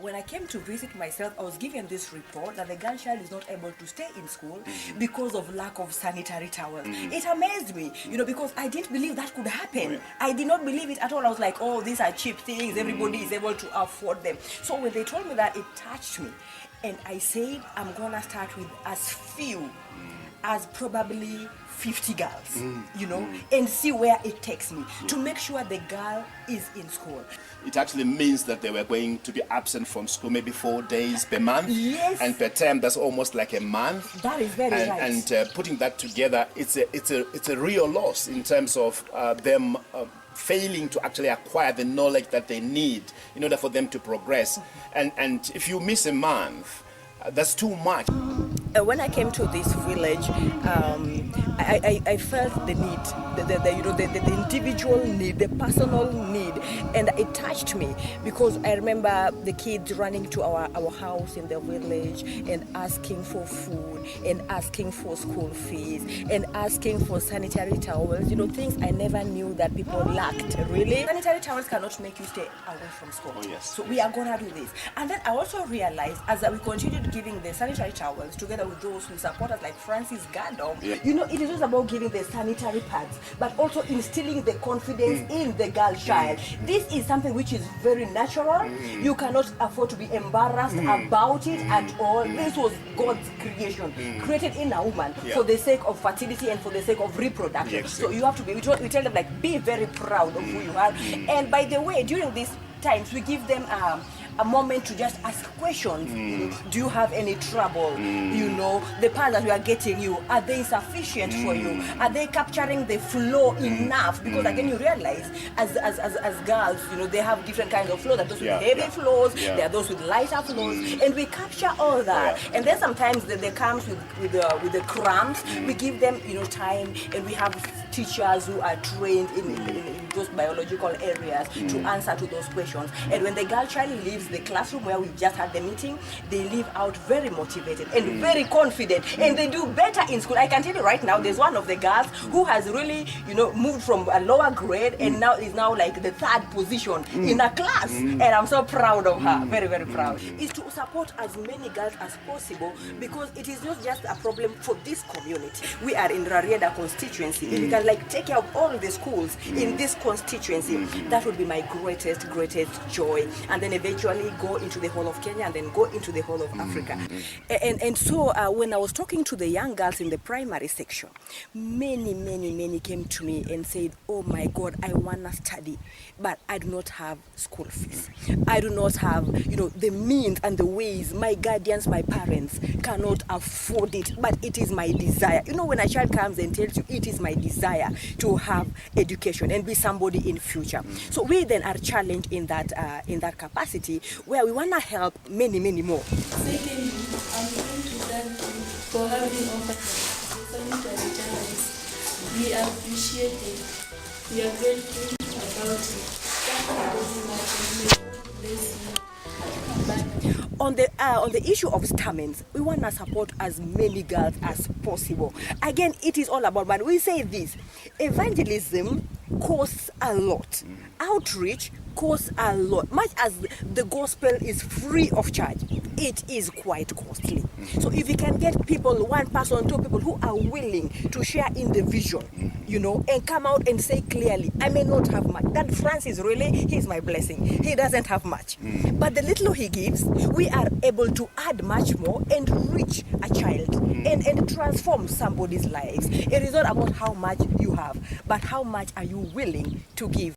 When I came to visit myself, I was given this report that the girl child is not able to stay in school because of lack of sanitary towels. It amazed me, because I didn't believe that could happen. Oh, yeah. I did not believe it at all. I was like, oh, these are cheap things. Everybody is able to afford them. So when they told me that, it touched me. And I said, I'm going to start with as few as probably 50 girls, and see where it takes me to make sure the girl is in school. It actually means that they were going to be absent from school maybe 4 days per month. Yes. And per term, that's almost like a month. That is very right. And putting that together, it's a real loss in terms of them failing to actually acquire the knowledge that they need in order for them to progress. And if you miss a month, that's too much. When I came to this village, I felt the need, the individual need, the personal need, and it touched me because I remember the kids running to our house in the village and asking for food and asking for school fees and asking for sanitary towels, things I never knew that people lacked, really. Sanitary towels cannot make you stay away from school. Oh, yes. So we are going to do this. And then I also realized as we continued giving the sanitary towels together with those who support us like Francis Gardom, it is just about giving the sanitary pads, but also instilling the confidence in the girl child. This is something which is very natural. You cannot afford to be embarrassed about it at all. This was God's creation, created in a woman for the sake of fertility and for the sake of reproduction. Yes. So you have to be, we tell them like, be very proud of who you are. And by the way, during these times, we give them a moment to just ask questions. Do you have any trouble? The pads that we are getting you, are they sufficient for you? Are they capturing the flow enough? Because again, you realize as girls, they have different kinds of flows. There are those with heavy flows, there are those with lighter flows, and we capture all that. And then sometimes they comes with the cramps. We give them time, and we have teachers who are trained in those biological areas to answer to those questions. And when the girl child leaves the classroom where we just had the meeting, they leave out very motivated and very confident, and they do better in school. I can tell you right now, there's one of the girls who has really, moved from a lower grade and now is now like the third position in a class, and I'm so proud of her, very, very proud. Is to support as many girls as possible, because it is not just a problem for this community. We are in Rarieda constituency. If we can take care of all the schools in this constituency, that would be my greatest joy. And then eventually go into the whole of Kenya and then go into the whole of Africa. And so when I was talking to the young girls in the primary section, many came to me and said, oh my God, I want to study, but I do not have school fees. I do not have, the means and the ways. My guardians, my parents cannot afford it, but it is my desire. When a child comes and tells you it is my desire to have education and be somebody in future. So we then are challenged in that capacity, where we want to help many more. Secondly, I'm going to thank you for having offered the sanitary towels. We appreciate it. We are grateful about it. Thank you very much, and may God bless you. On the issue of STAMENS, we want to support as many girls as possible. Again, it is all about, but we say this, evangelism costs a lot. Outreach costs a lot. Much as the gospel is free of charge, it is quite costly. So if we can get people, one person, two people who are willing to share in the vision, and come out and say clearly, I may not have much. That Francis, really, he's my blessing. He doesn't have much. But the little he gives, we are able to add much more and reach a child and transform somebody's lives. It is not about how much you have, but how much are you willing to give.